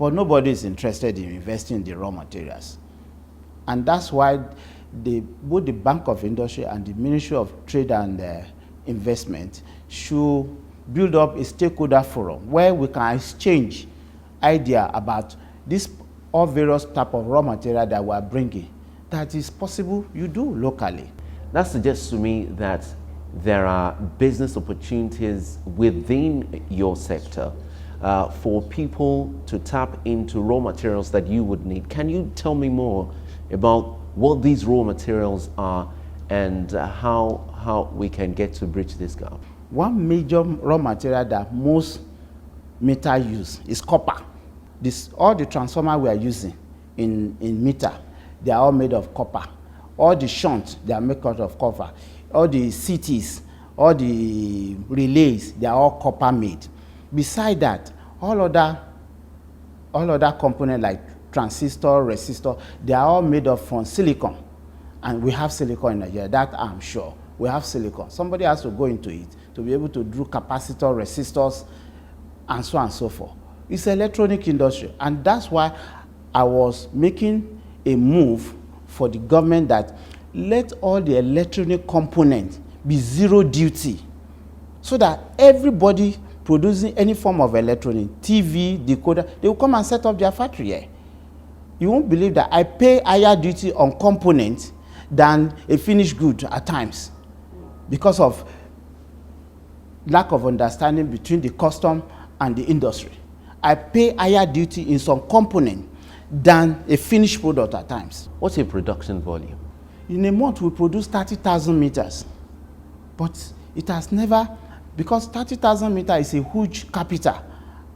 but nobody is interested in investing in the raw materials. And that's why both the Bank of Industry and the Ministry of Trade and Investment should build up a stakeholder forum where we can exchange idea about this all various type of raw material that we are bringing that is possible you do locally. That suggests to me that there are business opportunities within your sector for people to tap into raw materials that you would need. Can you tell me more about what these raw materials are and how we can get to bridge this gap? One major raw material that most meter use is copper. All the transformers we are using in meter, they are all made of copper. All the shunts, they are made out of copper. All the CTs, all the relays, they are all copper made. Beside that, all other components like transistor, resistor, they are all made of from silicon. And we have silicon in Nigeria, that I'm sure. We have silicon. Somebody has to go into it to be able to do capacitor, resistors, and so on and so forth. It's electronic industry, and that's why I was making a move for the government that let all the electronic components be zero duty, so that everybody producing any form of electronic, TV, decoder, they will come and set up their factory here. You won't believe that I pay higher duty on components than a finished good at times because of lack of understanding between the custom and the industry. I pay higher duty in some component than a finished product at times. What's your production volume? In a month, we produce 30,000 meters. But it has never, because 30,000 meters is a huge capital,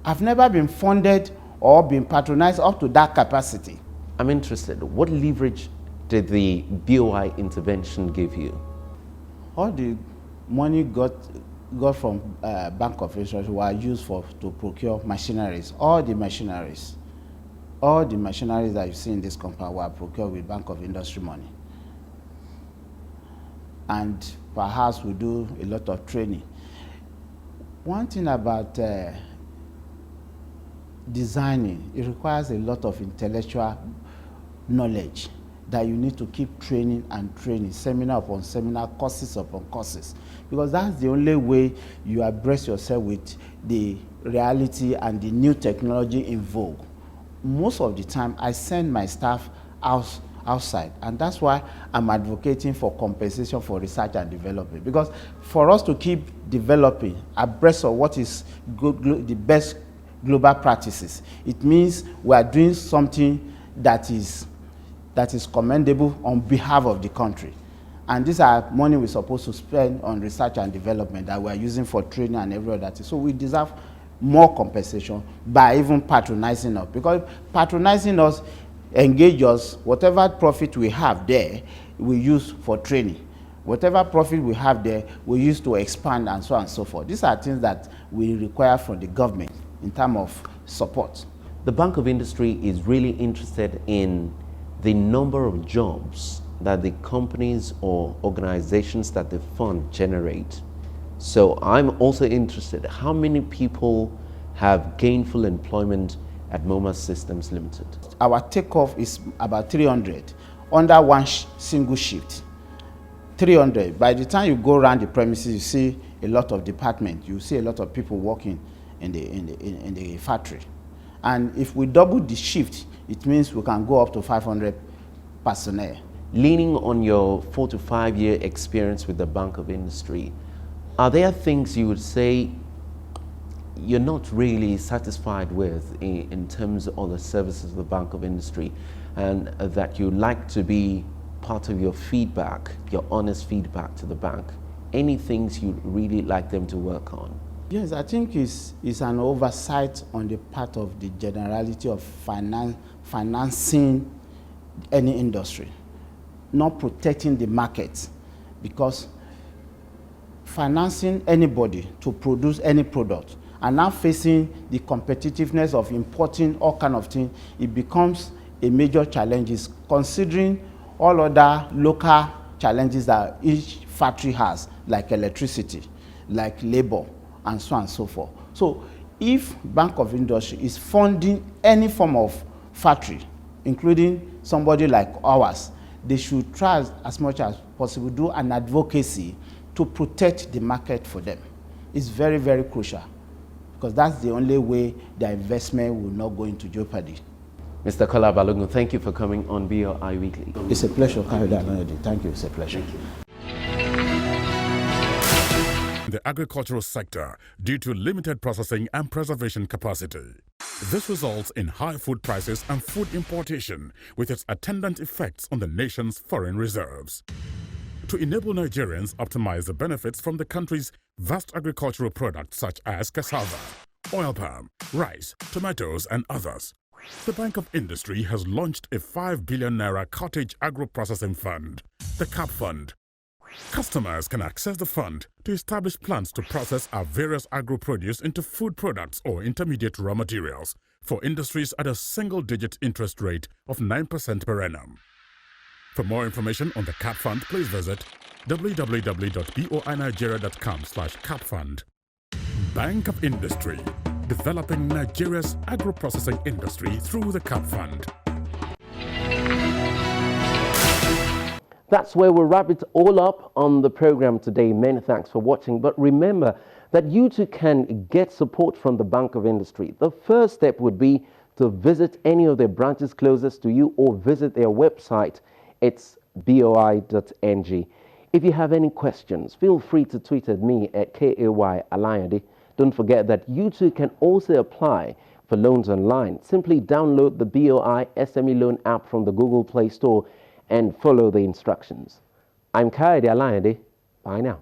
I've never been funded or been patronized up to that capacity. I'm interested. What leverage did the BoI intervention give you? All the money got from Bank of Industry were used to procure machineries. All the machineries that you see in this compound were procured with Bank of Industry money. And perhaps we do a lot of training. One thing about designing, it requires a lot of intellectual knowledge that you need to keep training and training, seminar upon seminar, courses upon courses, because that's the only way you abreast yourself with the reality and the new technology in vogue. Most of the time, I send my staff outside, and that's why I'm advocating for compensation for research and development, because for us to keep developing abreast of what is good, the best global practices, it means we are doing something that is commendable on behalf of the country. And these are money we're supposed to spend on research and development that we're using for training and every other thing. So we deserve more compensation by even patronizing us, because patronizing us, engage us, whatever profit we have there, we use for training. Whatever profit we have there, we use to expand and so on and so forth. These are things that we require from the government in terms of support. The Bank of Industry is really interested in the number of jobs that the companies or organizations that the fund generate. So I'm also interested, how many people have gainful employment at Momas Systems Limited? Our takeoff is about 300 under one single shift. 300. By the time you go around the premises, you see a lot of departments. You see a lot of people working in the factory. And if we double the shift, it means we can go up to 500 personnel. Leaning on your 4 to 5 year experience with the Bank of Industry, are there things you would say you're not really satisfied with in terms of the services of the Bank of Industry, and that you'd like to be part of your feedback, your honest feedback to the bank? Any things you'd really like them to work on? Yes, I think it's an oversight on the part of the generality of financing any industry, not protecting the market, because financing anybody to produce any product and now facing the competitiveness of importing all kind of things, it becomes a major challenge, considering all other local challenges that each factory has, like electricity, like labor, and so on and so forth. So if Bank of Industry is funding any form of factory, including somebody like ours, they should try as much as possible do an advocacy to protect the market for them. It's very, very crucial, because that's the only way their investment will not go into jeopardy. Mr. Kola Balogun, thank you for coming on BOI Weekly. It's a pleasure, Kayode. Thank you, it's a pleasure. Thank you. The agricultural sector due to limited processing and preservation capacity. This results in high food prices and food importation, with its attendant effects on the nation's foreign reserves. To enable Nigerians optimize the benefits from the country's vast agricultural products such as cassava, oil palm, rice, tomatoes, and others, the Bank of Industry has launched a 5 billion naira cottage agro-processing fund, the CAP Fund. Customers can access the fund to establish plans to process our various agro-produce into food products or intermediate raw materials for industries at a single-digit interest rate of 9% per annum. For more information on the CAP Fund, please visit www.boinigeria.com/capfund. Bank of Industry, developing Nigeria's agro-processing industry through the CAP Fund. That's where we'll wrap it all up on the program today. Many thanks for watching. But remember that you too can get support from the Bank of Industry. The first step would be to visit any of their branches closest to you or visit their website. It's boi.ng. If you have any questions, feel free to tweet at me at KAY Don't forget that you too can also apply for loans online. Simply download the BOI SME Loan app from the Google Play Store and follow the instructions. I'm Kayode Alayande. Bye now.